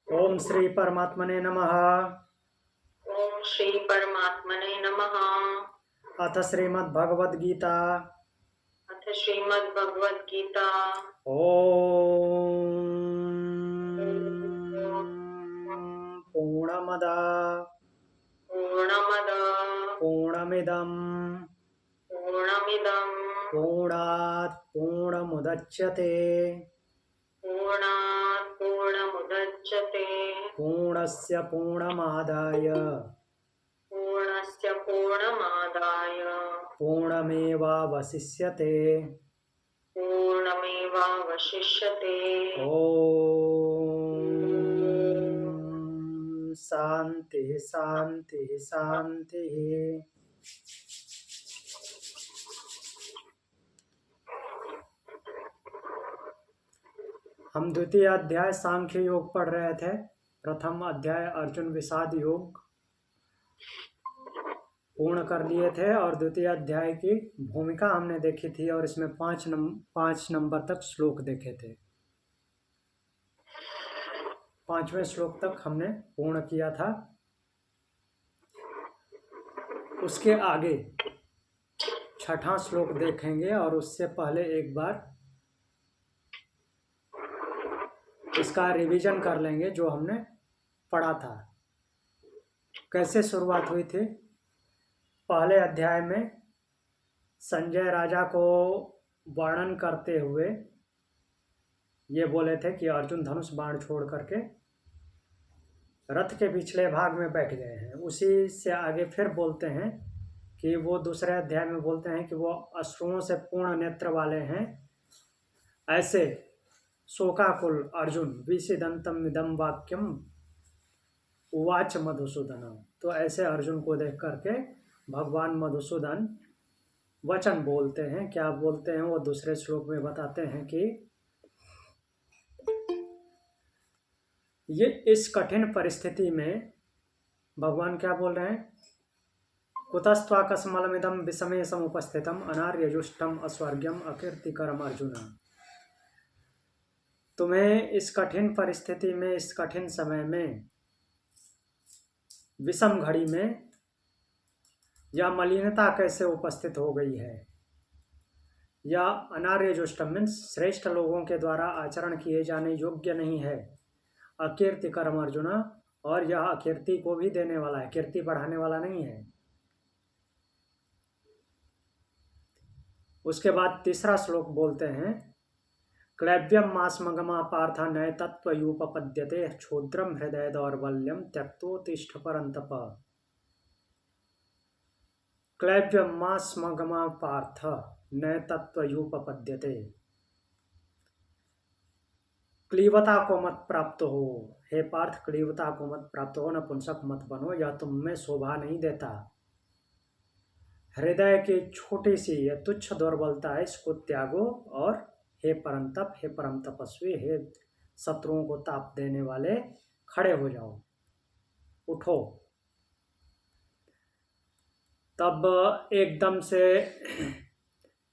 ओम श्री परमात्मने नमः। ओम श्री परमात्मने नमः। अथ श्रीमद् भगवद गीता। अथ श्रीमद् भगवद गीता। पूर्णमद पूर्णमद पूर्णमिदं पूर्णमिदं पूर्णात् पूर्णमुदच्यते पूर्णात् पूर्णमुदच्यते पूर्णस्य पूर्णमादाय पूर्णस्य पूर्णमादाय पूर्णमेवावशिष्यते। पूर्णमेवावशिष्यते। ओम शांति शांति शांति। हम द्वितीय अध्याय सांख्य योग पढ़ रहे थे। प्रथम अध्याय अर्जुन विषाद योग पूर्ण कर लिए थे और द्वितीय अध्याय की भूमिका हमने देखी थी और इसमें 5 नंबर तक श्लोक देखे थे। 5वें श्लोक तक हमने पूर्ण किया था। उसके आगे 6ठा श्लोक देखेंगे और उससे पहले एक बार इसका रिवीजन कर लेंगे जो हमने पढ़ा था। कैसे शुरुआत हुई थी? पहले अध्याय में संजय राजा को वर्णन करते हुए ये बोले थे कि अर्जुन धनुष बाण छोड़ करके रथ के पिछले भाग में बैठ गए हैं। उसी से आगे फिर बोलते हैं कि वो दूसरे अध्याय में बोलते हैं कि वो अश्रुओं से पूर्ण नेत्र वाले हैं। ऐसे शोकाकुल अर्जुन विषिदंतम इदम वाक्यम उवाच मधुसूदन। तो ऐसे अर्जुन को देख करके भगवान मधुसूदन वचन बोलते हैं। क्या बोलते हैं वो दूसरे श्लोक में बताते हैं कि ये इस कठिन परिस्थिति में भगवान क्या बोल रहे हैं? कुतस्त्वाकस्मलमिदं विषमे समुपस्थितम अनार्यजुष्टम अस्वर्ग्यम अकीर्तिकरम अर्जुन। तुम्हें इस कठिन परिस्थिति में, इस कठिन समय में, विषम घड़ी में यह मलिनता कैसे उपस्थित हो गई है? यह अनार्यजुष्टम मीन्स श्रेष्ठ लोगों के द्वारा आचरण किए जाने योग्य नहीं है। अकीर्तिकरम अर्जुन, और यह अकीर्ति को भी देने वाला है, कीर्ति बढ़ाने वाला नहीं है। उसके बाद तीसरा श्लोक बोलते हैं क्लैव्यम मास्मगमा पार्थ नय तत्त्वयुपपद्यते क्षुद्रम हृदय दौर्बल्यम त्यक्तोत्तिष्ठ परंतप। क्लैव्यम मास्मगमा पार्थ नय तत्त्वयुपपद्यते। क्लीवता को मत प्राप्त हो हे पार्थ, क्लीवता को मत प्राप्त हो, नपुंसक मत बनो, यह तुम में शोभा नहीं देता। हृदय की छोटी सी यह तुच्छ दुर्बलता है, इसको त्यागो और हे परंतप, हे परम तपस्वी, हे शत्रुओं को ताप देने वाले, खड़े हो जाओ, उठो। तब एकदम से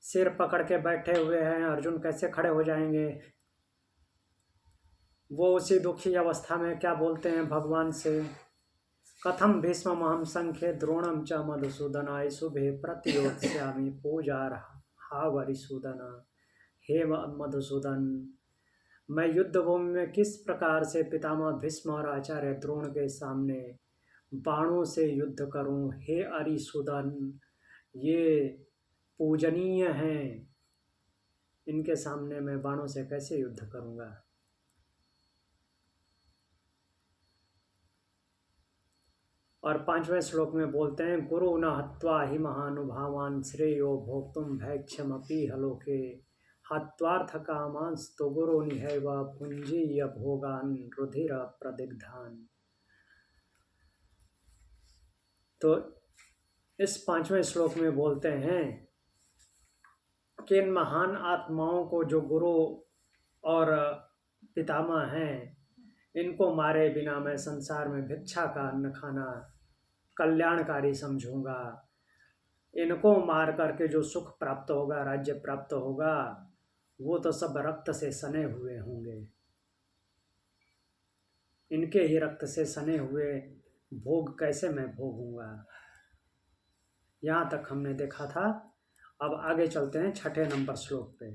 सिर पकड़ के बैठे हुए हैं अर्जुन, कैसे खड़े हो जाएंगे? वो उसी दुखी अवस्था में क्या बोलते हैं भगवान से? कथम भीष्ममहं संख्ये द्रोणम च मधुसूदनाय शुभे प्रतियोत्स्यामि पूजार्हा वरिसूदन। हे मधुसूदन, मैं युद्ध भूमि में किस प्रकार से पितामह भीष्म और आचार्य द्रोण के सामने बाणों से युद्ध करूं? हे अरिसूदन, ये पूजनीय हैं, इनके सामने मैं बाणों से कैसे युद्ध करूंगा? और 5वें श्लोक में बोलते हैं गुरु न हत्वा हि महानुभावान श्रेयो भोक्तुम भैक्षमपि हलोके हत्वार्थ कामांस्तु गुरु निहैव पुंजीय भोगान रुधिर प्रदिग्धान। तो इस 5वें श्लोक में बोलते हैं कि इन महान आत्माओं को, जो गुरु और पितामह हैं, इनको मारे बिना मैं संसार में भिक्षा का अन्न खाना कल्याणकारी समझूंगा। इनको मार करके जो सुख प्राप्त होगा, राज्य प्राप्त होगा, वो तो सब रक्त से सने हुए होंगे। इनके ही रक्त से सने हुए भोग कैसे मैं भोगूंगा। यहाँ तक हमने देखा था। अब आगे चलते हैं 6ठे नंबर श्लोक पे।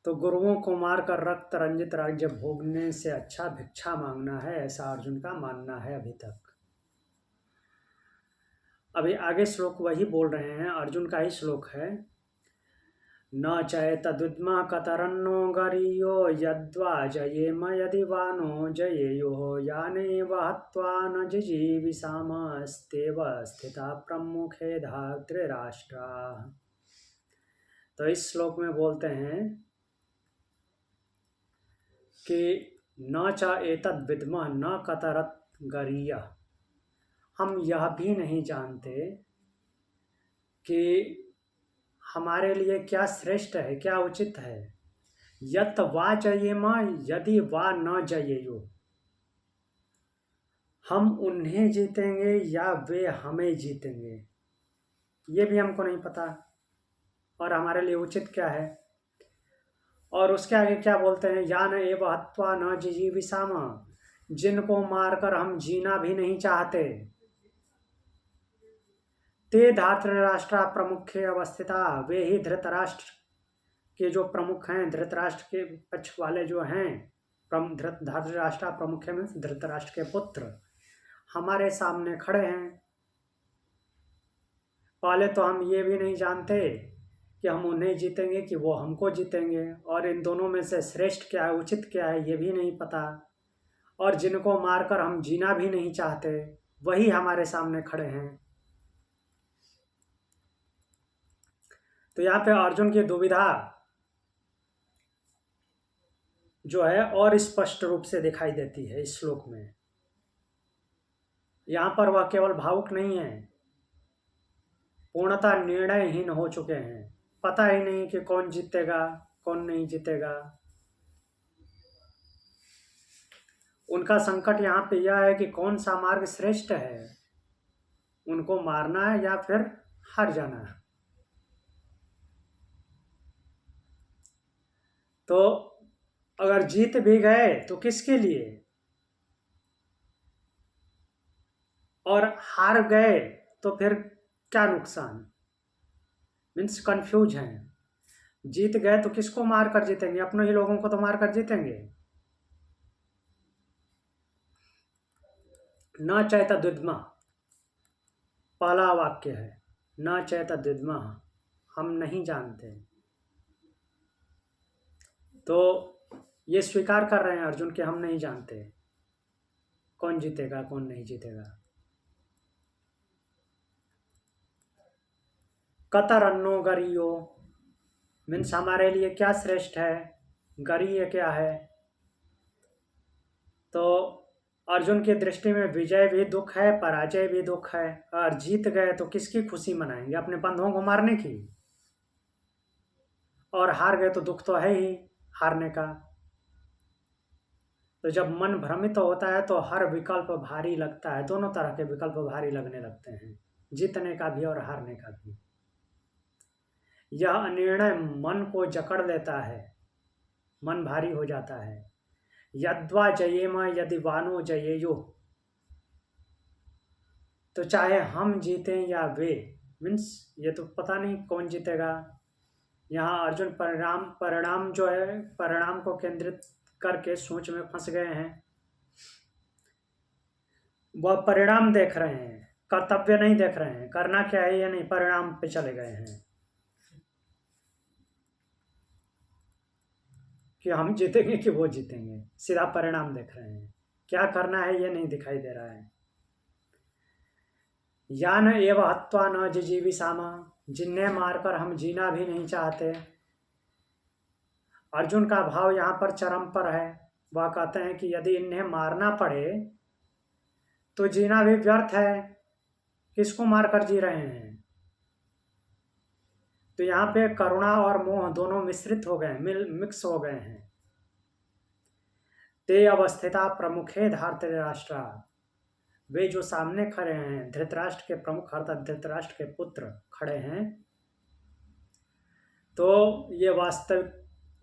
तो गुरुओं को मारकर रक्त रंजित राज्य भोगने से अच्छा भिक्षा मांगना है, ऐसा अर्जुन का मानना है अभी तक। अभी आगे श्लोक वही बोल रहे हैं, अर्जुन का ही श्लोक है। न चैतद्विद्मा कतरन्नो गरीयो यद्वा जयेम यदि वानो जयेयुः यानेव हत्वा न जिजीविषामस्तेव स्थिता प्रमुखे धातृराष्ट्राः। तो इस श्लोक में बोलते हैं कि न च एतद् विद्मः न कतरत गरीय, हम यह भी नहीं जानते कि हमारे लिए क्या श्रेष्ठ है, क्या उचित है। यत वा जयेम यदि वा न जयेयु, हम उन्हें जीतेंगे या वे हमें जीतेंगे, ये भी हमको नहीं पता। और हमारे लिए उचित क्या है। और उसके आगे क्या बोलते हैं, यान एव हत्वा न जिजीविषाम, जिनको मारकर हम जीना भी नहीं चाहते। ते धातृराष्ट्र प्रमुखे अवस्थिता, वे ही धृतराष्ट्र के जो प्रमुख हैं, धृतराष्ट्र के पक्ष वाले जो हैं, धातृराष्ट्र प्रमुख में धृतराष्ट्र के पुत्र हमारे सामने खड़े हैं। पहले तो हम ये भी नहीं जानते कि हम उन्हें जीतेंगे कि वो हमको जीतेंगे, और इन दोनों में से श्रेष्ठ क्या है, उचित क्या है, ये भी नहीं पता। और जिनको मारकर हम जीना भी नहीं चाहते, वही हमारे सामने खड़े हैं। तो यहाँ पे अर्जुन की दुविधा जो है और स्पष्ट रूप से दिखाई देती है इस श्लोक में। यहाँ पर वह केवल भावुक नहीं है, पूर्णतः निर्णयहीन हो चुके हैं। पता ही नहीं कि कौन जीतेगा कौन नहीं जीतेगा। उनका संकट यहाँ पे यह है कि कौन सा मार्ग श्रेष्ठ है, उनको मारना है या फिर हार जाना है। तो अगर जीत भी गए तो किसके लिए, और हार गए तो फिर क्या नुकसान। मीन्स कंफ्यूज हैं। जीत गए तो किसको मार कर जीतेंगे, अपने ही लोगों को तो मार कर जीतेंगे। न चैतद्विद्मा पहला वाक्य है, न चैतद्विद्मा, हम नहीं जानते। तो ये स्वीकार कर रहे हैं अर्जुन कि हम नहीं जानते कौन जीतेगा कौन नहीं जीतेगा। कतर अन्नो गरीयो, मीन्स हमारे लिए क्या श्रेष्ठ है, गरीय क्या है। तो अर्जुन की दृष्टि में विजय भी दुख है, पराजय भी दुख है। और जीत गए तो किसकी खुशी मनाएंगे, अपने बंधुओं को मारने की। और हार गए तो दुख तो है ही हारने का। तो जब मन भ्रमित होता है तो हर विकल्प भारी लगता है, दोनों तरह के विकल्प भारी लगने लगते हैं, जीतने का भी और हारने का भी। यह अनिर्णय मन को जकड़ लेता है, मन भारी हो जाता है। यद्वा जयेम यदि वानो जयेयु, तो चाहे हम जीतें या वे, मीन्स ये तो पता नहीं कौन जीतेगा। यहाँ अर्जुन परिणाम जो है, परिणाम को केंद्रित करके सोच में फंस गए हैं। वह परिणाम देख रहे हैं, कर्तव्य नहीं देख रहे हैं, करना क्या है या नहीं, परिणाम पे चले गए हैं कि हम जीतेंगे कि वो जीतेंगे। सीधा परिणाम देख रहे हैं, क्या करना है ये नहीं दिखाई दे रहा है। यान एव हत्वा न जिजीविषामा, जिन्हें मारकर हम जीना भी नहीं चाहते। अर्जुन का भाव यहाँ पर चरम पर है। वह कहते हैं कि यदि इन्हें मारना पड़े तो जीना भी व्यर्थ है, किसको मारकर जी रहे हैं। तो यहाँ पे करुणा और मोह दोनों मिश्रित हो गए, मिक्स हो गए हैं। ते अवस्थिता प्रमुखे धातृराष्ट्र, वे जो सामने खड़े हैं, धृतराष्ट्र के प्रमुख अर्थात धृतराष्ट्र के पुत्र खड़े हैं। तो ये वास्तविक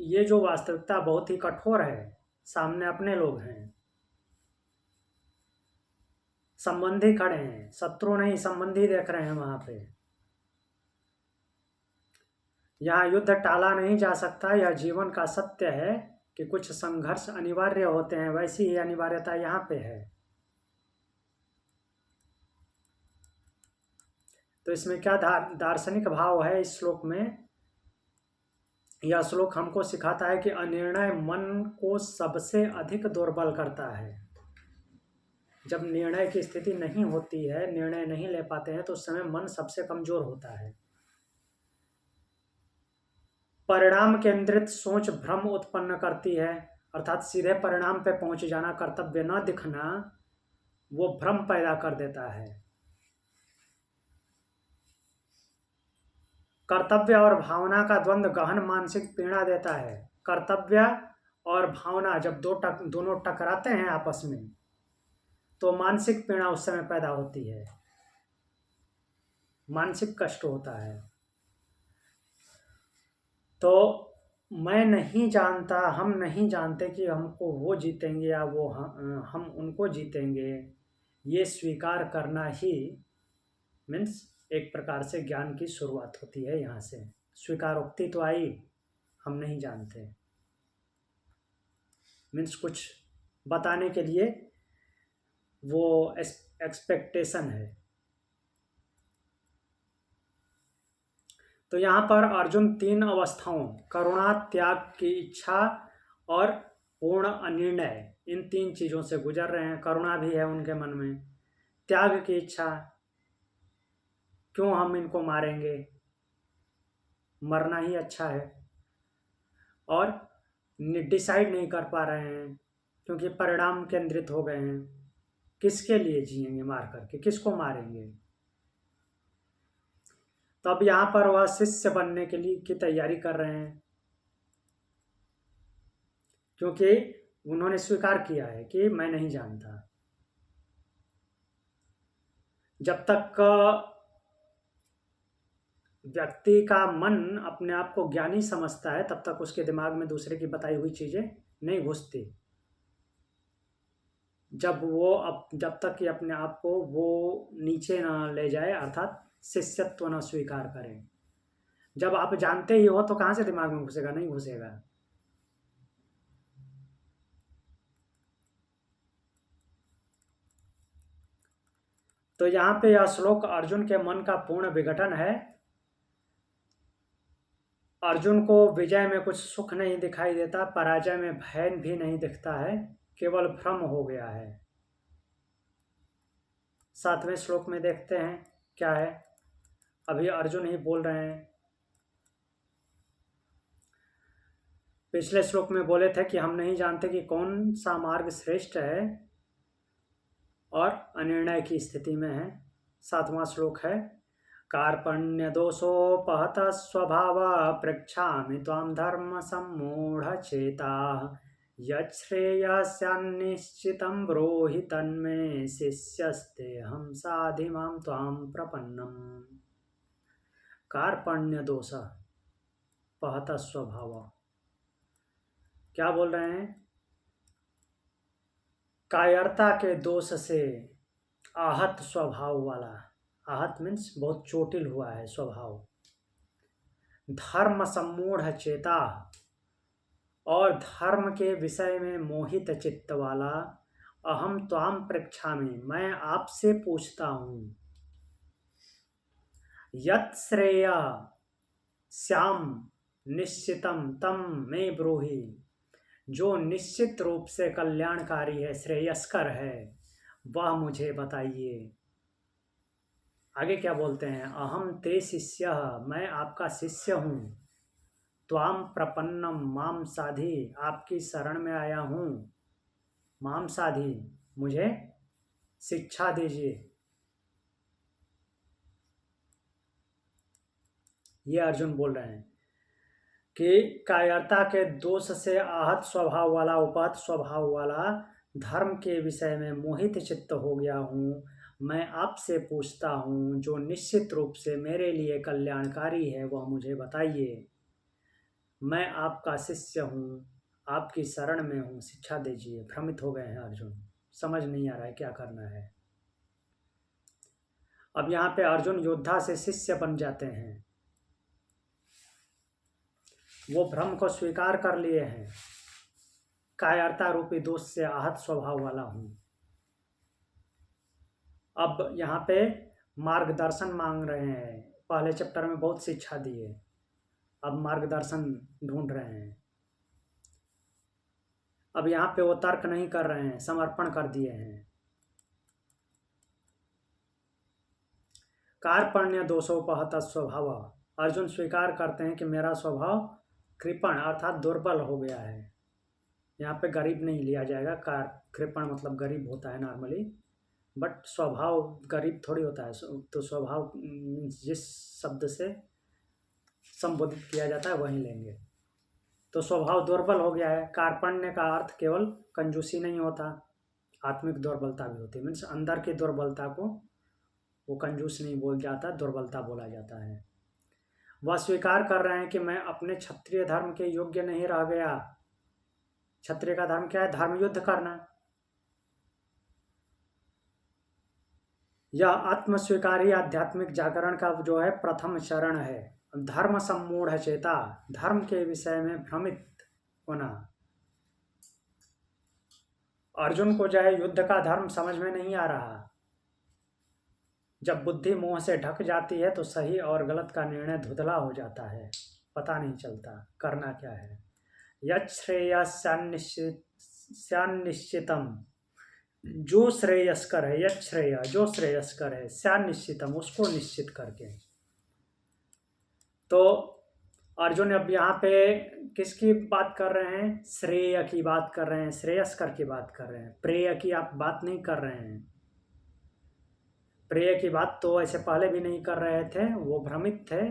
ये जो वास्तविकता बहुत ही कठोर है, सामने अपने लोग हैं, संबंधी खड़े हैं, शत्रु नहीं संबंधी देख रहे हैं वहां पे। यहाँ युद्ध टाला नहीं जा सकता, यह जीवन का सत्य है कि कुछ संघर्ष अनिवार्य होते हैं, वैसी ही अनिवार्यता यहाँ पे है। तो इसमें क्या दार्शनिक भाव है इस श्लोक में? यह श्लोक हमको सिखाता है कि अनिर्णय मन को सबसे अधिक दुर्बल करता है। जब निर्णय की स्थिति नहीं होती है, निर्णय नहीं ले पाते हैं, तो उस समय मन सबसे कमजोर होता है। परिणाम केंद्रित सोच भ्रम उत्पन्न करती है, अर्थात सीधे परिणाम पे पहुंच जाना, कर्तव्य न दिखना, वो भ्रम पैदा कर देता है। कर्तव्य और भावना का द्वंद्व गहन मानसिक पीड़ा देता है। कर्तव्य और भावना जब दोनों टकराते हैं आपस में, तो मानसिक पीड़ा उस समय पैदा होती है, मानसिक कष्ट होता है। तो मैं नहीं जानता, हम नहीं जानते कि हमको वो जीतेंगे या वो हम उनको जीतेंगे, ये स्वीकार करना ही मीन्स एक प्रकार से ज्ञान की शुरुआत होती है। यहाँ से स्वीकारोक्ति तो आई, हम नहीं जानते, मीन्स कुछ बताने के लिए वो एक्सपेक्टेशन है। तो यहाँ पर अर्जुन 3 अवस्थाओं, करुणा, त्याग की इच्छा और पूर्ण अनिर्णय, इन 3 चीज़ों से गुजर रहे हैं। करुणा भी है उनके मन में, त्याग की इच्छा, क्यों हम इनको मारेंगे, मरना ही अच्छा है, और डिसाइड नहीं कर पा रहे हैं क्योंकि परिणाम केंद्रित हो गए हैं, किसके लिए जिएंगे मार करके, किसको मारेंगे। तो अब यहाँ पर वह शिष्य बनने के लिए की तैयारी कर रहे हैं, क्योंकि उन्होंने स्वीकार किया है कि मैं नहीं जानता। जब तक व्यक्ति का मन अपने आप को ज्ञानी समझता है, तब तक उसके दिमाग में दूसरे की बताई हुई चीजें नहीं घुसती। जब तक कि अपने आप को वो नीचे ना ले जाए, अर्थात शिष्यत्व न स्वीकार करें। जब आप जानते ही हो तो कहाँ से दिमाग में घुसेगा, नहीं घुसेगा। तो यहाँ पे यह श्लोक अर्जुन के मन का पूर्ण विघटन है। अर्जुन को विजय में कुछ सुख नहीं दिखाई देता, पराजय में भय भी नहीं दिखता है, केवल भ्रम हो गया है। 7वें श्लोक में देखते हैं क्या है। अभी अर्जुन ही बोल रहे हैं, पिछले श्लोक में बोले थे कि हम नहीं जानते कि कौन सा मार्ग श्रेष्ठ है और अनिर्णय की स्थिति में है। 7वां श्लोक है, कार्पण्य दोषोपहत स्वभाव पृच्छामि त्वां धर्म सम्मूढ़ चेता यच्छ्रेयस्यान्निश्चितं ब्रूहि तन्मे शिष्यस्तेऽहं साधि मां त्वां प्रपन्नम्। कार्पण्य दोष पहत स्वभाव, क्या बोल रहे हैं? कायरता के दोष से आहत स्वभाव वाला, आहत मीन्स बहुत चोटिल हुआ है स्वभाव। धर्म सम्मूढ़ चेता, और धर्म के विषय में मोहित चित्त वाला। अहम त्वाम पृच्छामि, मैं आपसे पूछता हूँ। यत् श्रेय श्याम निश्चितम तम मे ब्रूहि, जो निश्चित रूप से कल्याणकारी है, श्रेयस्कर है, वह मुझे बताइए। आगे क्या बोलते हैं, अहम ते शिष्य, मैं आपका शिष्य हूँ। त्वाम प्रपन्नम माम साधि, आपकी शरण में आया हूँ। माम साधि, मुझे शिक्षा दीजिए। ये अर्जुन बोल रहे हैं कि कायरता के दोष से आहत स्वभाव वाला, उपहत स्वभाव वाला, धर्म के विषय में मोहित चित्त हो गया हूँ। मैं आपसे पूछता हूँ, जो निश्चित रूप से मेरे लिए कल्याणकारी है, वह मुझे बताइए। मैं आपका शिष्य हूँ, आपकी शरण में हूँ, शिक्षा दीजिए। भ्रमित हो गए हैं अर्जुन, समझ नहीं आ रहा है क्या करना है। अब यहाँ पे अर्जुन योद्धा से शिष्य बन जाते हैं। वो भ्रम को स्वीकार कर लिए हैं, कायरता रूपी दोष से आहत स्वभाव वाला हूँ। अब यहाँ पे मार्गदर्शन मांग रहे हैं। पहले चैप्टर में बहुत शिक्षा दी है, अब मार्गदर्शन ढूंढ रहे हैं। अब यहाँ पे वो तर्क नहीं कर रहे हैं, समर्पण कर दिए हैं। कार्पण्य दोषोपहत स्वभाव, अर्जुन स्वीकार करते हैं कि मेरा स्वभाव कृपण अर्थात दुर्बल हो गया है। यहाँ पे गरीब नहीं लिया जाएगा, कृपण मतलब गरीब होता है नॉर्मली, बट स्वभाव गरीब थोड़ी होता है। तो स्वभाव जिस शब्द से संबोधित किया जाता है वही लेंगे। तो स्वभाव दुर्बल हो गया है। कार्पण्य का अर्थ केवल कंजूसी नहीं होता, आत्मिक दुर्बलता भी होती है। मीन्स अंदर की दुर्बलता को वो कंजूस नहीं बोल जाता, दुर्बलता बोला जाता है। वह स्वीकार कर रहे हैं कि मैं अपने क्षत्रिय धर्म के योग्य नहीं रह गया। क्षत्रिय का धर्म क्या है? धर्म युद्ध करना। यह आत्म स्वीकार ही आध्यात्मिक जागरण का जो है प्रथम चरण है। धर्म सम्मूढ़ चेता, धर्म के विषय में भ्रमित होना। अर्जुन को जो है युद्ध का धर्म समझ में नहीं आ रहा। जब बुद्धि मोह से ढक जाती है तो सही और गलत का निर्णय धुंधला हो जाता है, पता नहीं चलता करना क्या है। यच्छ्रेयस्यान्निश्चितम, जो श्रेयस्कर है, यच्छ्रेय जो श्रेयस्कर है, स्यान्निश्चितम उसको निश्चित करके। तो अर्जुन अब यहाँ पे किसकी बात कर रहे हैं? श्रेय की बात कर रहे हैं, श्रेयस्कर की बात कर रहे हैं। प्रेय की आप बात नहीं कर रहे हैं। प्रेय की बात तो ऐसे पहले भी नहीं कर रहे थे, वो भ्रमित थे।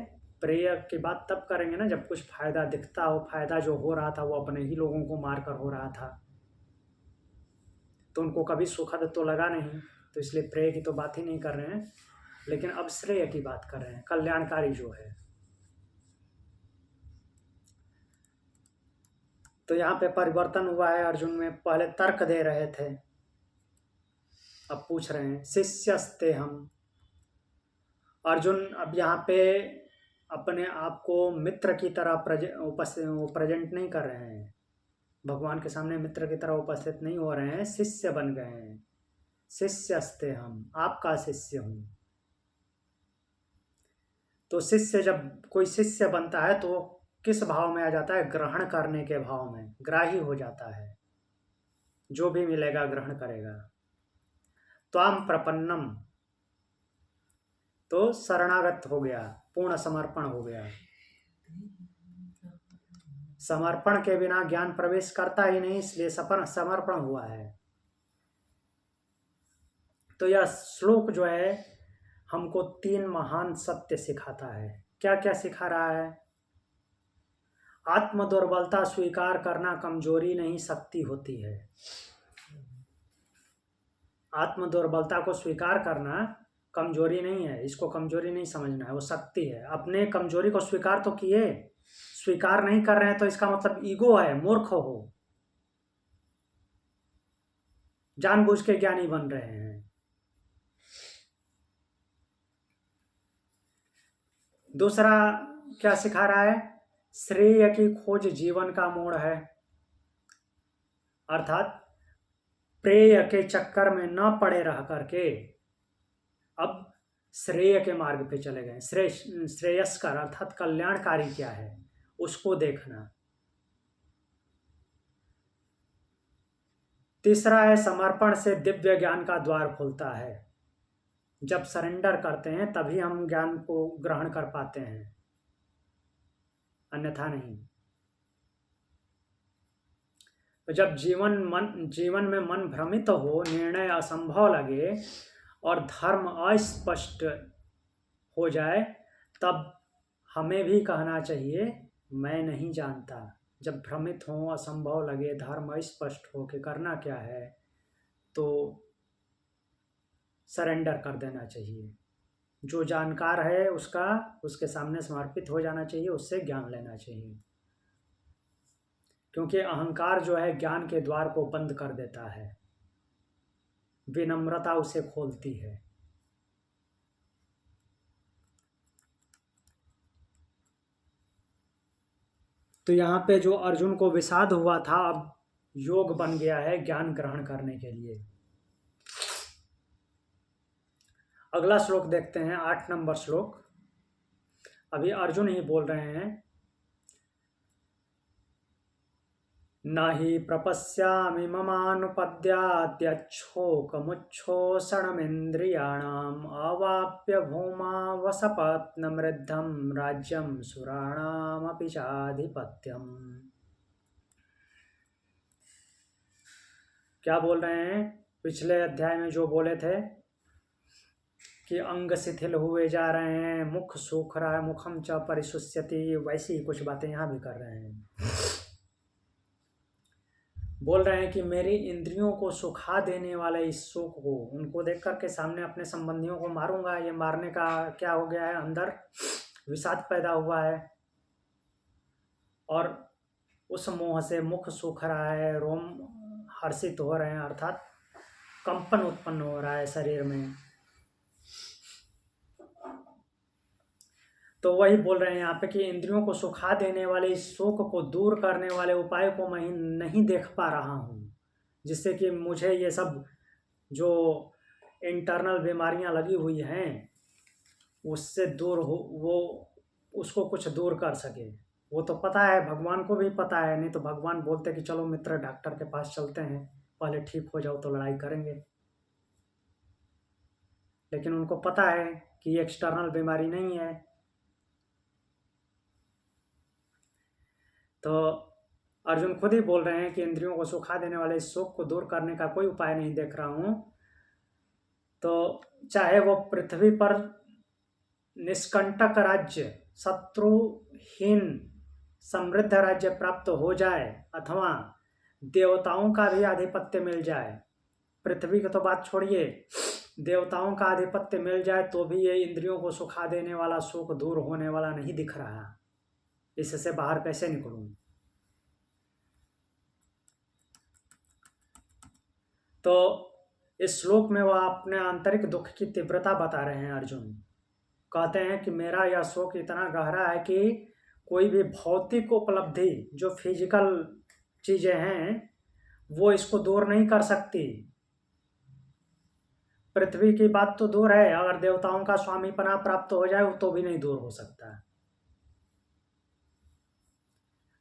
प्रेय की बात तब करेंगे ना जब कुछ फायदा दिखता हो। फायदा जो हो रहा था वो अपने ही लोगों को मारकर हो रहा था, तो उनको कभी सुखद तो लगा नहीं, तो इसलिए प्रेय की तो बात ही नहीं कर रहे हैं। लेकिन अब श्रेय की बात कर रहे हैं, कल्याणकारी जो है। तो यहाँ पे परिवर्तन हुआ है अर्जुन में। पहले तर्क दे रहे थे, अब पूछ रहे हैं शिष्यस्ते हम। अर्जुन अब यहाँ पे अपने आप को मित्र की तरह प्रेजेंट नहीं कर रहे हैं, भगवान के सामने मित्र की तरह उपस्थित नहीं हो रहे हैं, शिष्य बन गए हैं। शिष्यस्ते हम, आपका शिष्य हूँ। तो शिष्य, जब कोई शिष्य बनता है तो किस भाव में आ जाता है? ग्रहण करने के भाव में, ग्राही हो जाता है, जो भी मिलेगा ग्रहण करेगा। त्वाम प्रपन्नम, तो शरणागत हो गया, पूर्ण समर्पण हो गया। समर्पण के बिना ज्ञान प्रवेश करता ही नहीं, इसलिए समर्पण हुआ है। तो यह श्लोक जो है हमको 3 महान सत्य सिखाता है। क्या क्या सिखा रहा है? आत्म दुर्बलता स्वीकार करना कमजोरी नहीं, शक्ति होती है। आत्म दुर्बलता को स्वीकार करना कमजोरी नहीं है, इसको कमजोरी नहीं समझना है, वो शक्ति है। अपने कमजोरी को स्वीकार तो किए, स्वीकार नहीं कर रहे हैं तो इसका मतलब ईगो है, मूर्ख हो, जानबूझ के ज्ञानी बन रहे हैं। दूसरा क्या सिखा रहा है? श्रेय की खोज जीवन का मोड़ है, अर्थात प्रेय के चक्कर में न पड़े रह करके अब श्रेय के मार्ग पे चले गए। श्रेयस्कर अर्थात कल्याणकारी क्या है उसको देखना। तीसरा है समर्पण से दिव्य ज्ञान का द्वार खुलता है। जब सरेंडर करते हैं तभी हम ज्ञान को ग्रहण कर पाते हैं, अन्यथा नहीं। तो जब जीवन में मन भ्रमित हो, निर्णय असंभव लगे और धर्म अस्पष्ट हो जाए, तब हमें भी कहना चाहिए मैं नहीं जानता। जब भ्रमित हो, असंभव लगे, धर्म अस्पष्ट हो कि करना क्या है, तो सरेंडर कर देना चाहिए। जो जानकार है उसके सामने समर्पित हो जाना चाहिए, उससे ज्ञान लेना चाहिए। क्योंकि अहंकार जो है ज्ञान के द्वार को बंद कर देता है, विनम्रता उसे खोलती है। तो यहाँ पे जो अर्जुन को विषाद हुआ था, अब योग बन गया है ज्ञान ग्रहण करने के लिए। अगला श्लोक देखते हैं, 8 नंबर श्लोक। अभी अर्जुन ही बोल रहे हैं, नहि प्रपश्यामि ममानुपद्याद्यच्छोकमुच्छोषणमिन्द्रियाणाम् अवाप्य भूमा वसपत्नमृद्धं राज्यं सुराणामपि चाधिपत्यम्। क्या बोल रहे हैं? पिछले अध्याय में जो बोले थे कि अंग शिथिल हुए जा रहे हैं, मुख सूख रहा है, मुखम च परिशुष्यति, वैसी ही कुछ बातें यहाँ भी कर रहे हैं। बोल रहे हैं कि मेरी इंद्रियों को सुखा देने वाले इस सुख को, उनको देख करके सामने अपने संबंधियों को मारूंगा, ये मारने का क्या हो गया है, अंदर विषाद पैदा हुआ है और उस मोह से मुख सूख रहा है, रोम हर्षित हो रहे हैं, अर्थात कंपन उत्पन्न हो रहा है शरीर में। तो वही बोल रहे हैं यहाँ पे कि इंद्रियों को सुखा देने वाले इस शोक को दूर करने वाले उपाय को मैं नहीं देख पा रहा हूँ, जिससे कि मुझे ये सब जो इंटरनल बीमारियां लगी हुई हैं उससे दूर हो, वो उसको कुछ दूर कर सके। वो तो पता है, भगवान को भी पता है, नहीं तो भगवान बोलते कि चलो मित्र डॉक्टर के पास चलते हैं, पहले ठीक हो जाओ तो लड़ाई करेंगे। लेकिन उनको पता है कि ये एक्सटर्नल बीमारी नहीं है। तो अर्जुन खुद ही बोल रहे हैं कि इंद्रियों को सुखा देने वाले इस शोक को दूर करने का कोई उपाय नहीं देख रहा हूँ। तो चाहे वो पृथ्वी पर निष्कंटक राज्य, शत्रुहीन समृद्ध राज्य प्राप्त हो जाए अथवा देवताओं का भी आधिपत्य मिल जाए, पृथ्वी की तो बात छोड़िए, देवताओं का आधिपत्य मिल जाए तो भी ये इंद्रियों को सुखा देने वाला शोक दूर होने वाला नहीं दिख रहा। इससे बाहर कैसे निकलूं? तो इस श्लोक में वह अपने आंतरिक दुख की तीव्रता बता रहे हैं। अर्जुन कहते हैं कि मेरा यह शोक इतना गहरा है कि कोई भी भौतिक उपलब्धि जो फिजिकल चीजें हैं वो इसको दूर नहीं कर सकती। पृथ्वी की बात तो दूर है, अगर देवताओं का स्वामीपना प्राप्त हो जाए तो भी नहीं दूर हो सकता।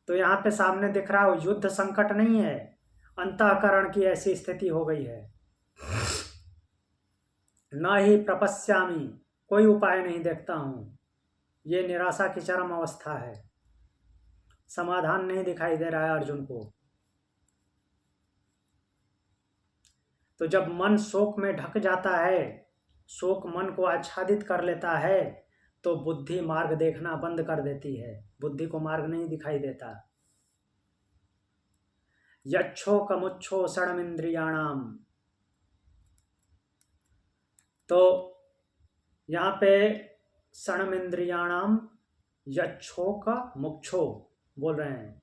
तो यहाँ पे सामने दिख रहा है युद्ध संकट नहीं है, अंतःकरण की ऐसी स्थिति हो गई है। न ही प्रपश्यामि, कोई उपाय नहीं देखता हूं, ये निराशा की चरम अवस्था है, समाधान नहीं दिखाई दे रहा है अर्जुन को। तो जब मन शोक में ढक जाता है, शोक मन को आच्छादित कर लेता है, तो बुद्धि मार्ग देखना बंद कर देती है, बुद्धि को मार्ग नहीं दिखाई देता। यच्छोकमुच्छोषणमिन्द्रियाणाम, तो यहाँ पे क्षणमिन्द्रियाणाम यच्छोक मुक्षो बोल रहे हैं।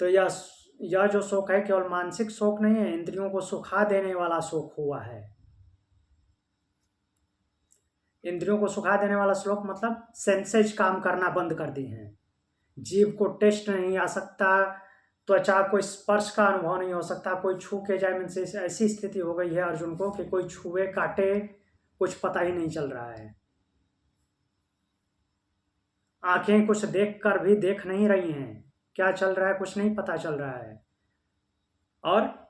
तो यह जो शोक है केवल मानसिक शोक नहीं है, इंद्रियों को सुखा देने वाला शोक हुआ है। इंद्रियों को सुखा देने वाला श्लोक मतलब सेंसेज काम करना बंद कर दी हैं, जीव को टेस्ट नहीं आ सकता, त्वचा को स्पर्श का अनुभव नहीं हो सकता, कोई छू के जाए, मीन्स ऐसी स्थिति हो गई है अर्जुन को कि कोई छुए काटे कुछ पता ही नहीं चल रहा है। आंखें कुछ देख कर भी देख नहीं रही हैं, क्या चल रहा है कुछ नहीं पता चल रहा है, और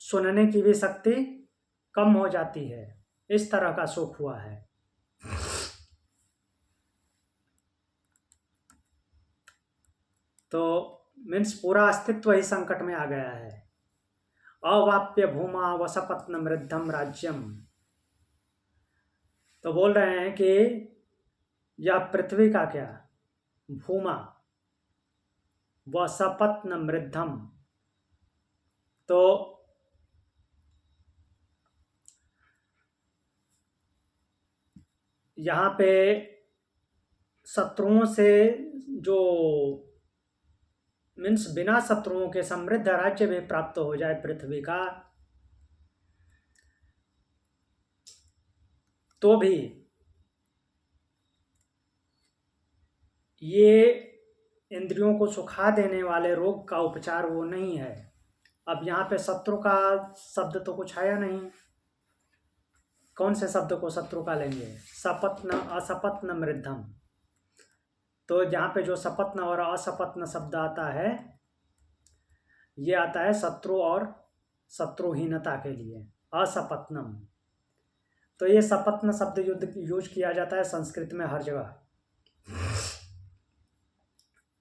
सुनने की भी शक्ति कम हो जाती है। इस तरह का शोक हुआ है। तो मीन्स पूरा अस्तित्व ही संकट में आ गया है। अवाप्य भूमा वसपत्न मृद्धम राज्यम, तो बोल रहे हैं कि यह पृथ्वी का क्या, भूमा वसपत्न मृद्धम, तो यहाँ पे शत्रुओं से जो मीन्स बिना शत्रुओं के समृद्ध राज्य भी प्राप्त हो जाए पृथ्वी का, तो भी ये इंद्रियों को सुखा देने वाले रोग का उपचार वो नहीं है। अब यहाँ पे शत्रु का शब्द तो कुछ आया नहीं, कौन से शब्द को शत्रु का लेंगे? सपत्न असपत्न मृद्धम। तो जहाँ पे जो सपत्न और असपत्न शब्द आता है, ये आता है शत्रु और शत्रुहीनता के लिए, असपत्नम। तो ये सपत्न शब्द यूज किया जाता है संस्कृत में हर जगह।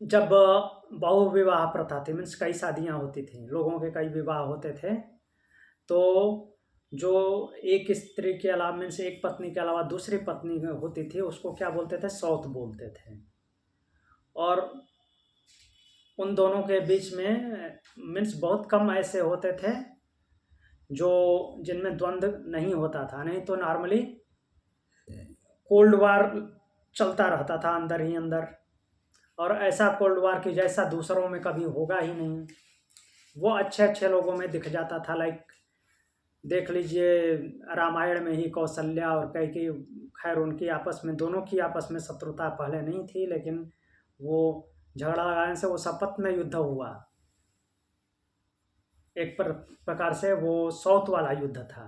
जब बहुविवाह प्रथा थी, मीन्स कई शादियाँ होती थी, लोगों के कई विवाह होते थे, तो जो एक स्त्री के अलावा, मीन्स एक पत्नी के अलावा दूसरी पत्नी होती थी, उसको क्या बोलते थे? सौत बोलते थे। और उन दोनों के बीच में मीन्स बहुत कम ऐसे होते थे जो जिनमें द्वंद्व नहीं होता था, नहीं तो नॉर्मली कोल्ड वार चलता रहता था अंदर ही अंदर, और ऐसा कोल्ड वार की जैसा दूसरों में कभी होगा ही नहीं। वो अच्छे अच्छे लोगों में दिख जाता था, लाइक देख लीजिए रामायण में ही कौशल्या और कैकेयी, खैर उनकी आपस में, दोनों की आपस में शत्रुता पहले नहीं थी, लेकिन वो झगड़ा लगाने से वो शपथ में युद्ध हुआ। एक प्रकार से वो सौत वाला युद्ध था।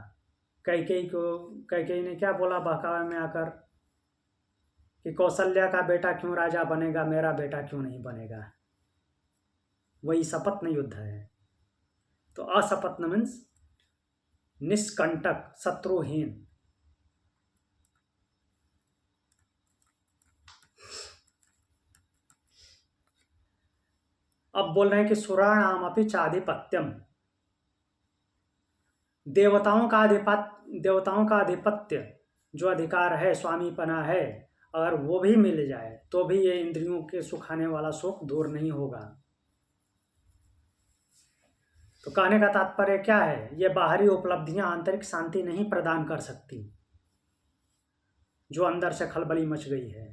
कैकेयी ने क्या बोला बहकावे में आकर कि कौशल्या का बेटा क्यों राजा बनेगा, मेरा बेटा क्यों नहीं बनेगा। वही शपथ युद्ध है। तो असपत्न मीन्स निष्कंटक, शत्रुहीन। अब बोल रहे हैं कि सुराणाम अपि चाधिपत्यम, देवताओं का आधिपत्य जो अधिकार है, स्वामीपना है, अगर वो भी मिल जाए तो भी ये इंद्रियों के सुखाने वाला सुख दूर नहीं होगा। तो कहने का तात्पर्य क्या है? ये बाहरी उपलब्धियां आंतरिक शांति नहीं प्रदान कर सकती, जो अंदर से खलबली मच गई है।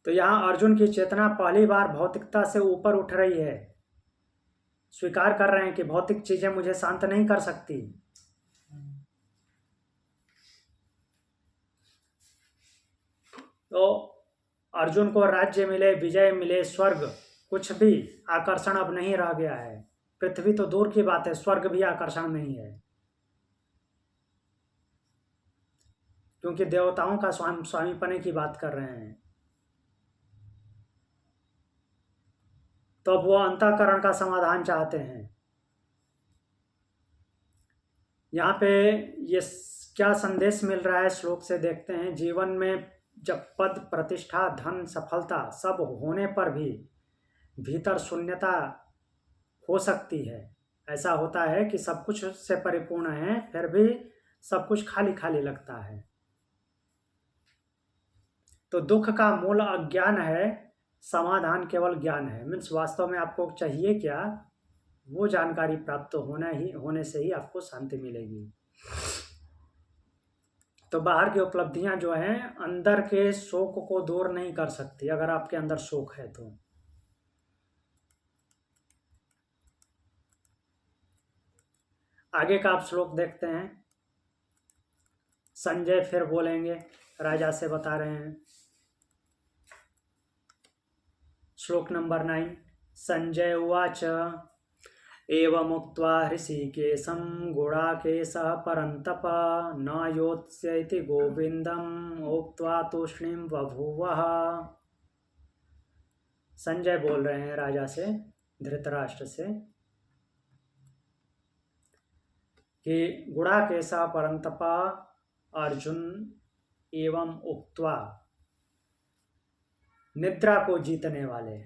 तो यहाँ अर्जुन की चेतना पहली बार भौतिकता से ऊपर उठ रही है। स्वीकार कर रहे हैं कि भौतिक चीजें मुझे शांत नहीं कर सकती। तो अर्जुन को राज्य मिले, विजय मिले, स्वर्ग, कुछ भी आकर्षण अब नहीं रह गया है। पृथ्वी तो दूर की बात है, स्वर्ग भी आकर्षण नहीं है, क्योंकि देवताओं का स्वामीपने की बात कर रहे हैं। तो अब वो अंतःकरण का समाधान चाहते हैं। यहाँ पे ये क्या संदेश मिल रहा है श्लोक से देखते हैं। जीवन में जब पद, प्रतिष्ठा, धन, सफलता सब होने पर भी भीतर शून्यता हो सकती है। ऐसा होता है कि सब कुछ से परिपूर्ण है, फिर भी सब कुछ खाली खाली लगता है। तो दुख का मूल अज्ञान है, समाधान केवल ज्ञान है। मीन्स वास्तव में आपको चाहिए क्या, वो जानकारी प्राप्त होने से ही आपको शांति मिलेगी। तो बाहर की उपलब्धियां जो हैं अंदर के शोक को दूर नहीं कर सकती, अगर आपके अंदर शोक है तो। आगे का आप श्लोक देखते हैं। संजय फिर बोलेंगे, राजा से बता रहे हैं। श्लोक नंबर 9। संजय उवाच एवमुक्त्वा हृषीकेशं गुडाकेशः परन्तप न योत्स्य इति गोविन्दम् उक्त्वा तूष्णीं बभूवः। संजय बोल रहे हैं राजा से, धृतराष्ट्र से, कि गुडाकेशः परन्तप अर्जुन एवं उक्त्वा, निद्रा को जीतने वाले,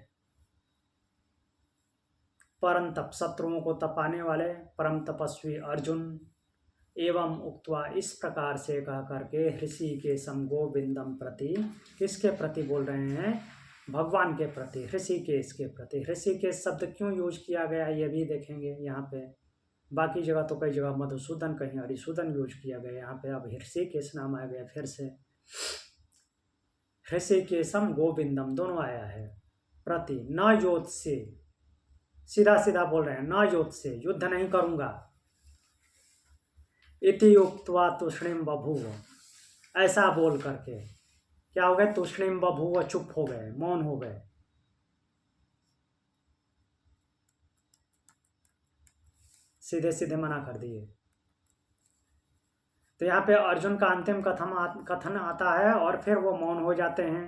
परम तप, शत्रुओं को तपाने वाले परम तपस्वी अर्जुन, एवं उक्त्वा, इस प्रकार से कह करके, हृषीकेशम गोविंदम प्रति, किसके प्रति बोल रहे हैं? भगवान के प्रति, हृषिकेश के प्रति। हृषिकेश शब्द क्यों यूज किया गया ये भी देखेंगे यहाँ पे। बाकी जगह तो कई जगह मधुसूदन, कहीं हरिसूदन यूज किया गया, यहाँ पे अब हृषिकेश नाम आ गया फिर से। हृषिकेशम गोविंदम दोनों आया है। प्रति न योत से, सीधा सीधा बोल रहे हैं, न योत से, युद्ध नहीं करूंगा। इति उक्त्वा तूष्णीम बभूव, ऐसा बोल करके क्या हो गए, तूष्णीम बभूव, चुप हो गए, मौन हो गए। सीधे सीधे मना कर दिए। तो यहाँ पे अर्जुन का अंतिम कथन आता है और फिर वो मौन हो जाते हैं।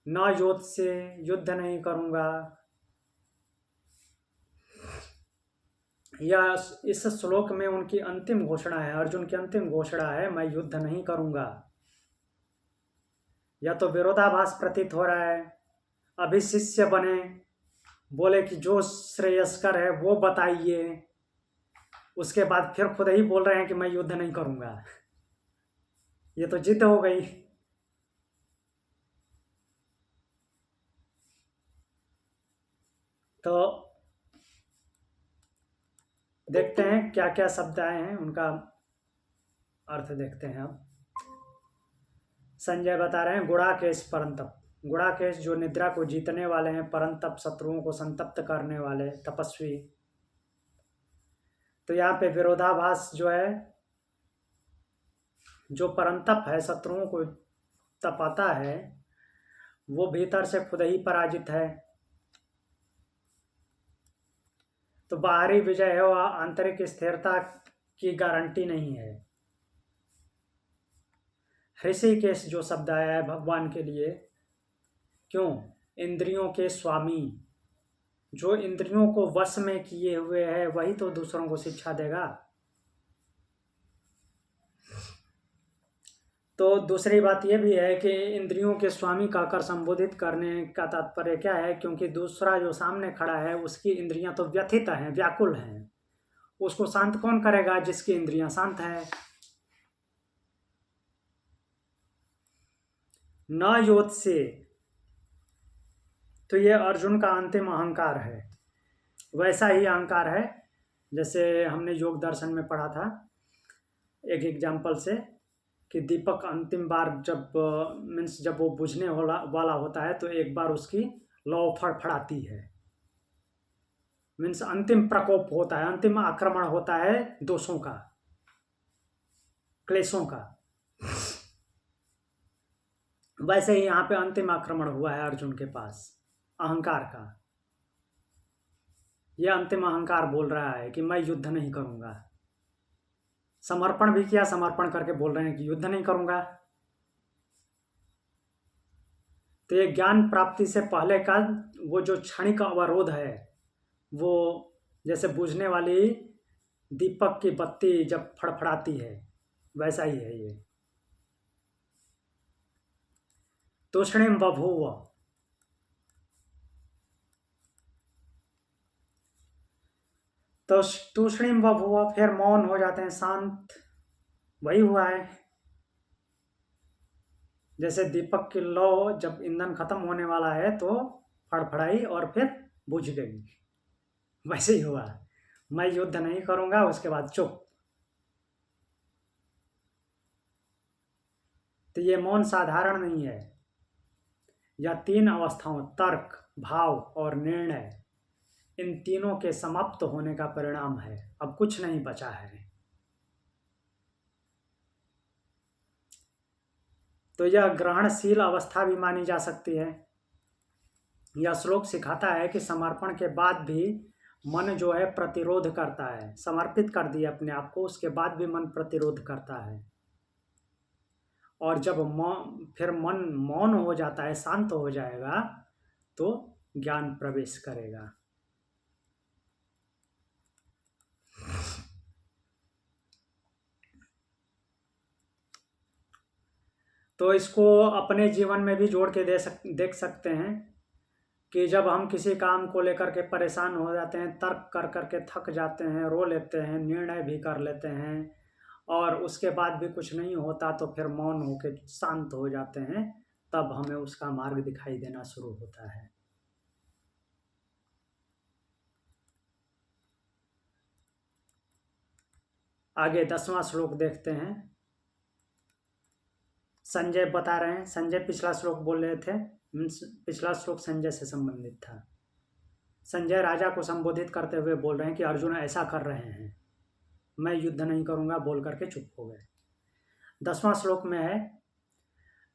न योत से, युद्ध नहीं करूंगा। यह इस श्लोक में उनकी अंतिम घोषणा है, अर्जुन की अंतिम घोषणा है, मैं युद्ध नहीं करूंगा। यह तो विरोधाभास प्रतीत हो रहा है। अभी शिष्य बने, बोले कि जो श्रेयस्कर है वो बताइए, उसके बाद फिर खुद ही बोल रहे हैं कि मैं युद्ध नहीं करूंगा। ये तो जिद हो गई। तो देखते हैं क्या क्या शब्द आए हैं, उनका अर्थ देखते हैं अब। संजय बता रहे हैं गुणाकेश परंतप। गुणाकेश जो निद्रा को जीतने वाले हैं, परंतप शत्रुओं को संतप्त करने वाले तपस्वी। तो यहाँ पे विरोधाभास जो है, जो परंतप है, शत्रुओं को तपाता है, वो भीतर से खुद ही पराजित है। तो बाहरी विजय है, वह आंतरिक स्थिरता की गारंटी नहीं है। हृषिकेश जो शब्द आया है भगवान के लिए, क्यों, इंद्रियों के स्वामी, जो इंद्रियों को वश में किए हुए है वही तो दूसरों को शिक्षा देगा। तो दूसरी बात यह भी है कि इंद्रियों के स्वामी कहकर संबोधित करने का तात्पर्य क्या है, क्योंकि दूसरा जो सामने खड़ा है उसकी इंद्रियां तो व्यथित हैं, व्याकुल हैं। उसको शांत कौन करेगा जिसकी इंद्रियां शांत हैं। न योत से, तो ये अर्जुन का अंतिम अहंकार है। वैसा ही अहंकार है जैसे हमने योग दर्शन में पढ़ा था एक एग्जाम्पल से, कि दीपक अंतिम बार जब मीन्स जब वो बुझने वाला होता है तो एक बार उसकी लौ फड़फड़ाती है। मीन्स अंतिम प्रकोप होता है, अंतिम आक्रमण होता है दोषों का, क्लेशों का। वैसे ही यहाँ पे अंतिम आक्रमण हुआ है अर्जुन के पास, अहंकार का। यह अंतिम अहंकार बोल रहा है कि मैं युद्ध नहीं करूंगा। समर्पण भी किया, समर्पण करके बोल रहे हैं कि युद्ध नहीं करूंगा। तो ये ज्ञान प्राप्ति से पहले का वो जो क्षणिक अवरोध है, वो जैसे बुझने वाली दीपक की बत्ती जब फड़फड़ाती है, वैसा ही है ये। तूष्णीम बभूव, तो तूष्णीम बभूव, फिर मौन हो जाते हैं, शांत। वही हुआ है जैसे दीपक की लौ जब ईंधन खत्म होने वाला है तो फड़फड़ाई और फिर बुझ गई, वैसे ही हुआ। मैं युद्ध नहीं करूंगा, उसके बाद चुप। तो ये मौन साधारण नहीं है। यह तीन अवस्थाओं, तर्क, भाव और निर्णय, इन तीनों के समाप्त होने का परिणाम है। अब कुछ नहीं बचा है। तो यह ग्रहणशील अवस्था भी मानी जा सकती है। यह श्लोक सिखाता है कि समर्पण के बाद भी मन जो है प्रतिरोध करता है। समर्पित कर दिया अपने आप को, उसके बाद भी मन प्रतिरोध करता है। और जब फिर मन मौन हो जाता है, शांत हो जाएगा, तो ज्ञान प्रवेश करेगा। तो इसको अपने जीवन में भी जोड़ के देख सकते हैं कि जब हम किसी काम को लेकर के परेशान हो जाते हैं, तर्क कर करके थक जाते हैं, रो लेते हैं, निर्णय भी कर लेते हैं, और उसके बाद भी कुछ नहीं होता, तो फिर मौन होकर शांत हो जाते हैं, तब हमें उसका मार्ग दिखाई देना शुरू होता है। आगे 10वां श्लोक देखते हैं। संजय बता रहे हैं, संजय पिछला श्लोक बोल रहे थे, पिछला श्लोक संजय से संबंधित था। संजय राजा को संबोधित करते हुए बोल रहे हैं कि अर्जुन ऐसा कर रहे हैं, मैं युद्ध नहीं करूंगा, बोल करके चुप हो गए। 10वां श्लोक में है,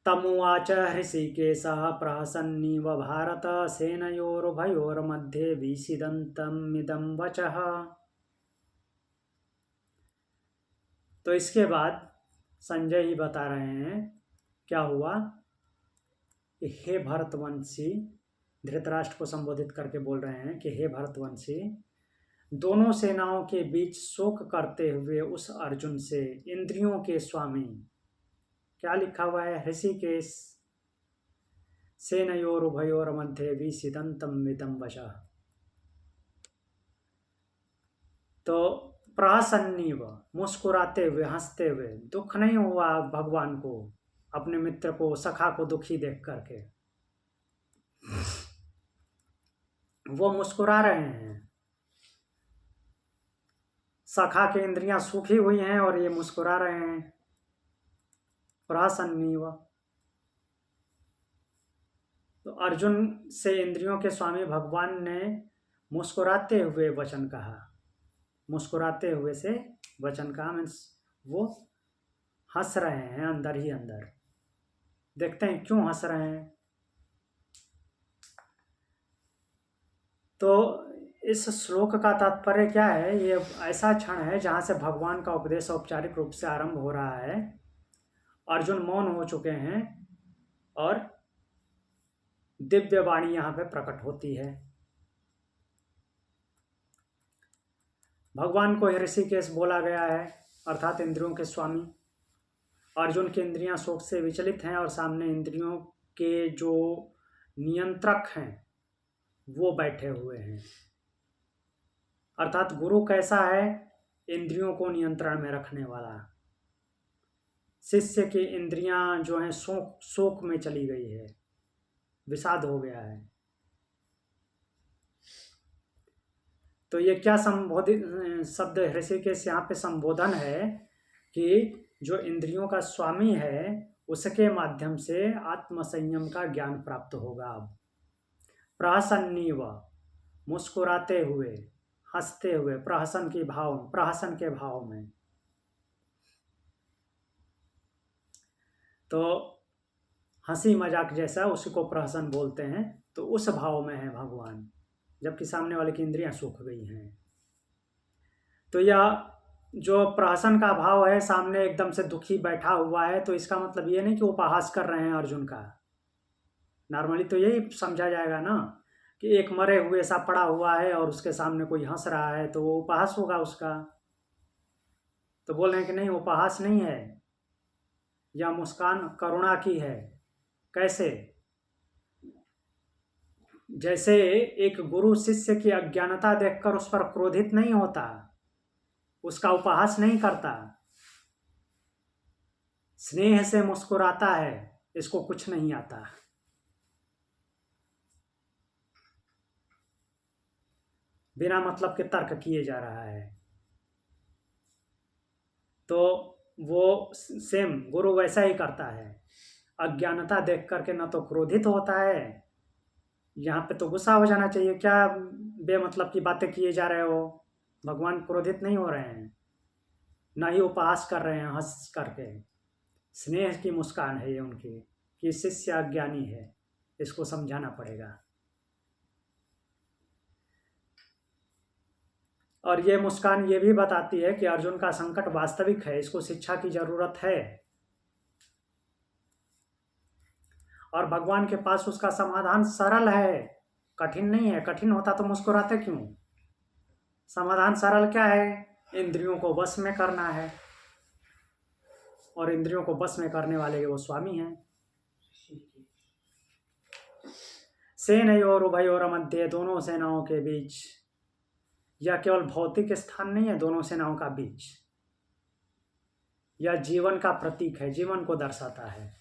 तमुवाच हृषिकेशः प्रहसन्निव भारत सेनयोरुभयोर्मध्ये विषीदन्तमिदं वचः। तो इसके बाद संजय ही बता रहे हैं क्या हुआ। हे भरतवंशी, धृतराष्ट्र को संबोधित करके बोल रहे हैं कि हे भरतवंशी, दोनों सेनाओं के बीच शोक करते हुए उस अर्जुन से इंद्रियों के स्वामी, क्या लिखा हुआ है, ऋषिकेश सेनयोरुभयोर मध्ये विषीदन्तं मिदं वचः। तो प्रहसन्निव, मुस्कुराते हुए, हंसते हुए, दुख नहीं हुआ भगवान को, अपने मित्र को, सखा को दुखी देख करके वो मुस्कुरा रहे हैं। सखा की इंद्रियां सूखी हुई हैं और ये मुस्कुरा रहे हैं। प्रहसन्निव, तो अर्जुन से इंद्रियों के स्वामी भगवान ने मुस्कुराते हुए वचन कहा। मुस्कुराते हुए से वचन कहा मीन्स वो हंस रहे हैं अंदर ही अंदर। देखते हैं क्यों हंस रहे हैं। तो इस श्लोक का तात्पर्य क्या है, ये ऐसा क्षण है जहाँ से भगवान का उपदेश औपचारिक रूप से आरंभ हो रहा है। अर्जुन मौन हो चुके हैं और दिव्य वाणी यहाँ पे प्रकट होती है। भगवान को ऋषिकेश बोला गया है, अर्थात इंद्रियों के स्वामी। अर्जुन की इंद्रियां शोक से विचलित हैं और सामने इंद्रियों के जो नियंत्रक हैं वो बैठे हुए हैं। अर्थात गुरु कैसा है, इंद्रियों को नियंत्रण में रखने वाला। शिष्य की इंद्रियां जो हैं शोक में चली गई है, विषाद हो गया है। तो ये क्या संबोधित शब्द ऋषिकेश यहाँ पे संबोधन है कि जो इंद्रियों का स्वामी है उसके माध्यम से आत्मसंयम का ज्ञान प्राप्त होगा। अब प्रहसन्निव, मुस्कुराते हुए, हंसते हुए, प्रहसन के भाव में। तो हंसी मजाक जैसा उसी को प्रहसन बोलते हैं। तो उस भाव में है भगवान, जबकि सामने वाले की इंद्रियां सूख गई हैं। तो यह जो प्रहसन का भाव है, सामने एकदम से दुखी बैठा हुआ है, तो इसका मतलब ये नहीं कि उपहास कर रहे हैं अर्जुन का। नॉर्मली तो यही समझा जाएगा ना कि एक मरे हुए सा पड़ा हुआ है और उसके सामने कोई हंस रहा है तो वो उपहास होगा उसका। तो बोल रहे हैं कि नहीं, उपहास नहीं है, यह मुस्कान करुणा की है। कैसे? जैसे एक गुरु शिष्य की अज्ञानता देखकर उस पर क्रोधित नहीं होता, उसका उपहास नहीं करता, स्नेह से मुस्कुराता है, इसको कुछ नहीं आता। बिना मतलब के तर्क किए जा रहा है। तो वो सेम गुरु वैसा ही करता है। अज्ञानता देख करके न तो क्रोधित होता है, यहाँ पे तो गुस्सा हो जाना चाहिए, क्या बेमतलब की बातें किए जा रहे हो। भगवान क्रोधित नहीं हो रहे हैं, न ही उपहास कर रहे हैं हंस करके। स्नेह की मुस्कान है ये उनकी कि शिष्य अज्ञानी है, इसको समझाना पड़ेगा। और ये मुस्कान ये भी बताती है कि अर्जुन का संकट वास्तविक है, इसको शिक्षा की जरूरत है और भगवान के पास उसका समाधान सरल है, कठिन नहीं है। कठिन होता तो मुस्कुराते क्यों। समाधान सरल क्या है, इंद्रियों को वश में करना है, और इंद्रियों को वश में करने वाले वो स्वामी हैं। सेनयोर उभयोर मध्य, दोनों सेनाओं के बीच। यह केवल भौतिक स्थान नहीं है दोनों सेनाओं का बीच, यह जीवन का प्रतीक है, जीवन को दर्शाता है।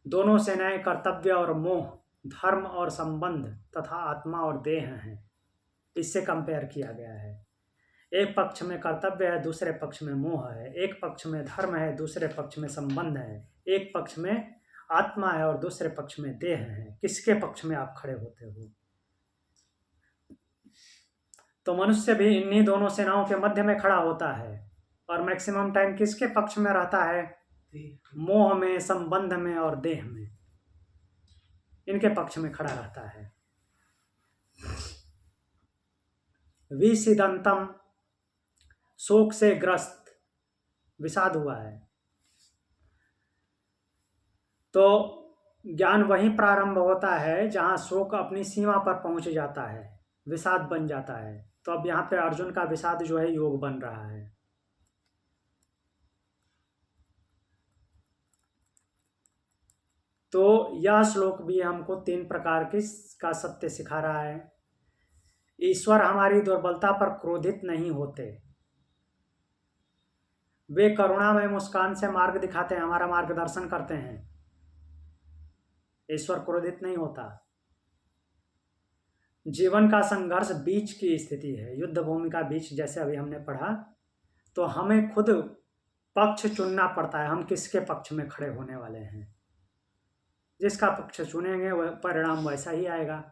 दोनों सेनाएं कर्तव्य और मोह, धर्म और संबंध तथा आत्मा और देह हैं, इससे कंपेयर किया गया है। एक पक्ष में कर्तव्य है, दूसरे पक्ष में मोह है। एक पक्ष में धर्म है, दूसरे पक्ष में संबंध है। एक पक्ष में आत्मा है और दूसरे पक्ष में देह है, किसके पक्ष में आप खड़े होते हो? तो मनुष्य भी इन्हीं दोनों सेनाओं के मध्य में खड़ा होता है और मैक्सिमम टाइम किसके पक्ष में रहता है? मोह में, संबंध में और देह में, इनके पक्ष में खड़ा रहता है। विषिदंतम, शोक से ग्रस्त, विषाद हुआ है। तो ज्ञान वहीं प्रारंभ होता है जहां शोक अपनी सीमा पर पहुंच जाता है, विषाद बन जाता है। तो अब यहाँ पे अर्जुन का विषाद जो है योग बन रहा है। तो यह श्लोक भी हमको 3 प्रकार का सत्य सिखा रहा है। ईश्वर हमारी दुर्बलता पर क्रोधित नहीं होते, वे करुणामय मुस्कान से मार्ग दिखाते हैं, हमारा मार्गदर्शन करते हैं। ईश्वर क्रोधित नहीं होता। जीवन का संघर्ष बीच की स्थिति है, युद्ध भूमि का बीच, जैसे अभी हमने पढ़ा। तो हमें खुद पक्ष चुनना पड़ता है, हम किसके पक्ष में खड़े होने वाले हैं। जिसका पक्ष चुनेंगे वह परिणाम वैसा ही आएगा।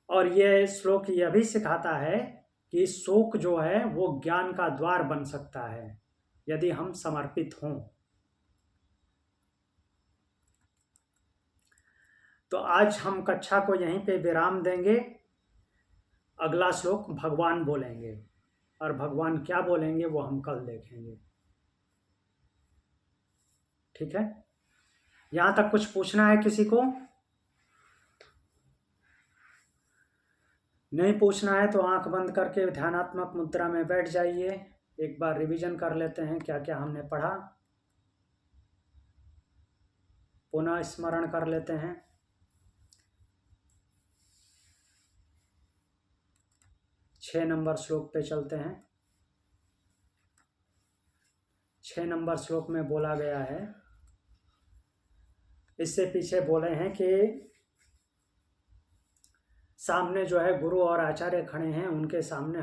और ये श्लोक यह भी सिखाता है कि शोक जो है वो ज्ञान का द्वार बन सकता है यदि हम समर्पित हों। तो आज हम कक्षा को यहीं पे विराम देंगे। अगला श्लोक भगवान बोलेंगे, और भगवान क्या बोलेंगे वो हम कल देखेंगे। ठीक है, यहां तक कुछ पूछना है किसी को? नहीं पूछना है तो आंख बंद करके ध्यानात्मक मुद्रा में बैठ जाइए। एक बार रिवीजन कर लेते हैं क्या क्या हमने पढ़ा, पुनः स्मरण कर लेते हैं। छह नंबर श्लोक पे चलते हैं। 6 नंबर श्लोक में बोला गया है, इससे पीछे बोले हैं कि सामने जो है गुरु और आचार्य खड़े हैं, उनके सामने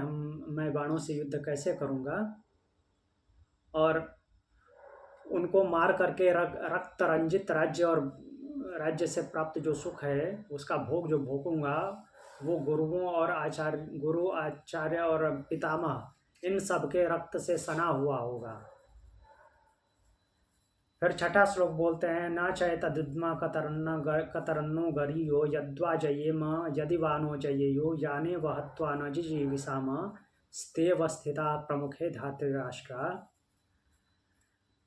मैं बाणों से युद्ध कैसे करूंगा, और उनको मार करके रक्त रंजित राज्य और राज्य से प्राप्त जो सुख है उसका भोग जो भोगूंगा वो गुरु आचार्य और पितामह इन सब के रक्त से सना हुआ होगा। फिर छठा श्लोक बोलते हैं, न चय तदिद्मा कतरन्नो गरीयो यद्वा जयेम यदि वानो जयेयो याने वहत्वा न जिजीविषाम स्तेव स्थिता प्रमुखे धातृराष्ट्रा।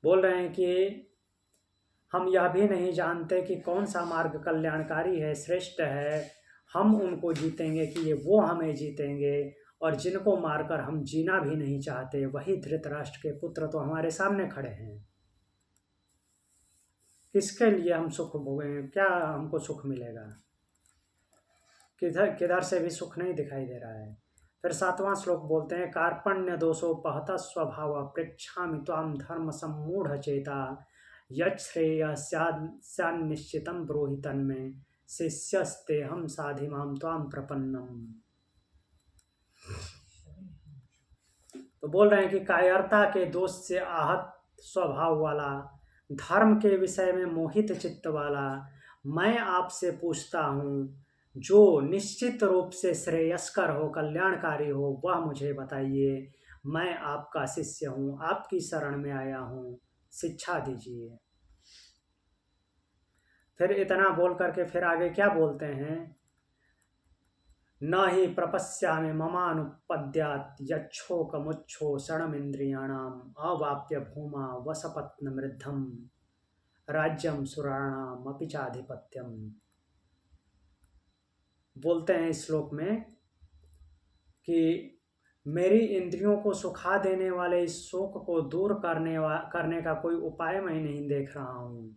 बोल रहे हैं कि हम यह भी नहीं जानते कि कौन सा मार्ग कल्याणकारी है, श्रेष्ठ है। हम उनको जीतेंगे कि ये वो हमें जीतेंगे, और जिनको मारकर हम जीना भी नहीं चाहते वही धृतराष्ट्र के पुत्र तो हमारे सामने खड़े हैं। किसके लिए हम सुख भोगेंगे? क्या हमको सुख मिलेगा? किधर से भी सुख नहीं दिखाई दे रहा है। फिर 7वां श्लोक बोलते हैं, कार्पण्य दोषोपहत स्वभाव प्रेक्षामि त्वाम धर्म सम्मूढ़ चेता यच्छ्रेय स्यान्निश्चितं ब्रूहि तन्मे शिष्यस्ते हम साधिमां त्वाम प्रपन्नम। तो बोल रहे हैं कि कायरता के दोष से आहत स्वभाव वाला, धर्म के विषय में मोहित चित्त वाला मैं आपसे पूछता हूँ, जो निश्चित रूप से श्रेयस्कर हो, कल्याणकारी हो, वह मुझे बताइए। मैं आपका शिष्य हूँ, आपकी शरण में आया हूँ, शिक्षा दीजिए। फिर इतना बोल करके फिर आगे क्या बोलते हैं, न ही प्रपश्यामि ममानुपद्यात् यच्छोकमुच्छो षडमिन्द्रियाणाम् अवाप्य भूमा वसपत्नमृद्धं राज्यम सुराणाम अपि चाधिपत्यम। बोलते हैं इस श्लोक में कि मेरी इंद्रियों को सुखा देने वाले इस शोक को दूर करने का कोई उपाय मैं नहीं देख रहा हूँ।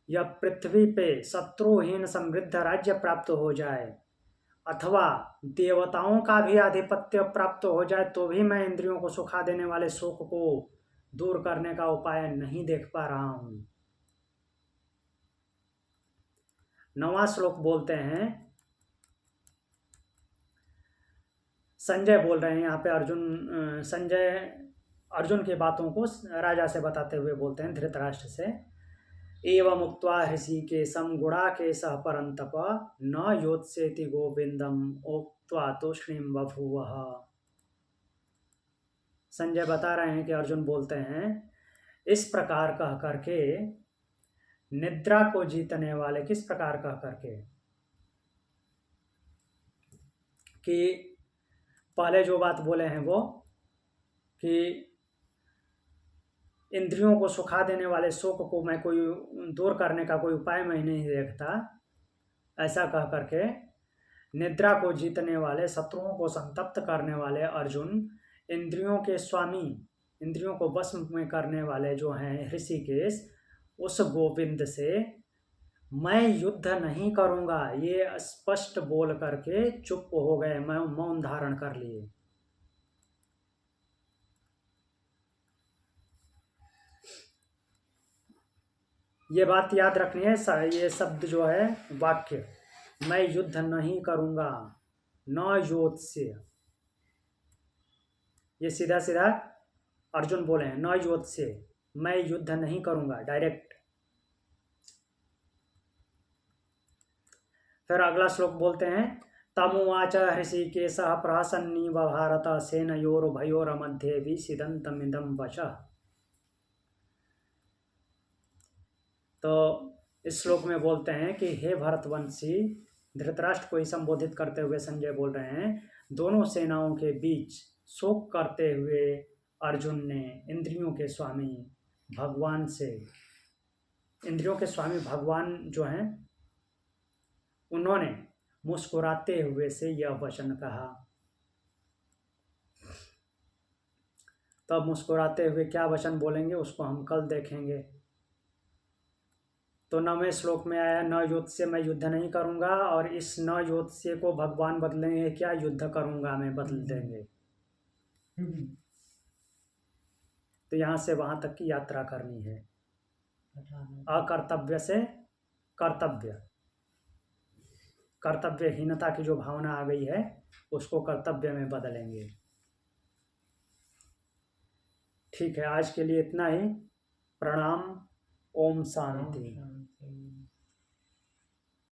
यह पृथ्वी पे शत्रुहीन समृद्ध राज्य प्राप्त हो जाए अथवा देवताओं का भी आधिपत्य प्राप्त हो जाए तो भी मैं इंद्रियों को सुखा देने वाले शोक को दूर करने का उपाय नहीं देख पा रहा हूँ। 9वां श्लोक बोलते हैं, संजय बोल रहे हैं यहाँ पे, संजय अर्जुन की बातों को राजा से बताते हुए बोलते हैं धृतराष्ट्र से, एवं उक्त्वा ऋषिकेशं गुडाकेशः परन्तप न योत्स्येति गोविंदम उक्त्वा तूष्णीं बभूवः। संजय बता रहे हैं कि अर्जुन बोलते हैं, इस प्रकार कह करके निद्रा को जीतने वाले, किस प्रकार कह करके कि पहले जो बात बोले हैं वो कि इंद्रियों को सुखा देने वाले शोक को मैं कोई दूर करने का कोई उपाय मैं नहीं देखता, ऐसा कह करके निद्रा को जीतने वाले, शत्रुओं को संतप्त करने वाले अर्जुन, इंद्रियों के स्वामी, इंद्रियों को वश में करने वाले जो हैं ऋषिकेश, उस गोविंद से मैं युद्ध नहीं करूंगा ये स्पष्ट बोल करके चुप हो गए, मैं मौन धारण कर लिए। ये बात याद रखनी है, ये शब्द जो है वाक्य, मैं युद्ध नहीं करूंगा, न योत्स्य, ये सीधा सीधा अर्जुन बोले हैं, न योत्स्य, मैं युद्ध नहीं करूंगा डायरेक्ट। फिर अगला श्लोक बोलते हैं, तमुवाच हृषिकेशः प्रहसन्नीव भारत सेनयोरुभयोर्मध्ये विसीदन्तमिदं वचः। तो इस श्लोक में बोलते हैं कि हे भरतवंशी, धृतराष्ट्र को ही संबोधित करते हुए संजय बोल रहे हैं, दोनों सेनाओं के बीच शोक करते हुए अर्जुन ने इंद्रियों के स्वामी भगवान से, इंद्रियों के स्वामी भगवान जो हैं उन्होंने मुस्कुराते हुए से यह वचन कहा। तब मुस्कुराते हुए क्या वचन बोलेंगे उसको हम कल देखेंगे। तो 9वें श्लोक में आया, न योत्स्य, मैं युद्ध नहीं करूंगा, और इस न योत्स्य को भगवान बदलेंगे क्या, युद्ध करूंगा मैं बदल देंगे। तो यहाँ से वहां तक की यात्रा करनी है, अकर्तव्य से कर्तव्य, कर्तव्यहीनता की जो भावना आ गई है उसको कर्तव्य में बदलेंगे। ठीक है, आज के लिए इतना ही। प्रणाम। ओम शांति।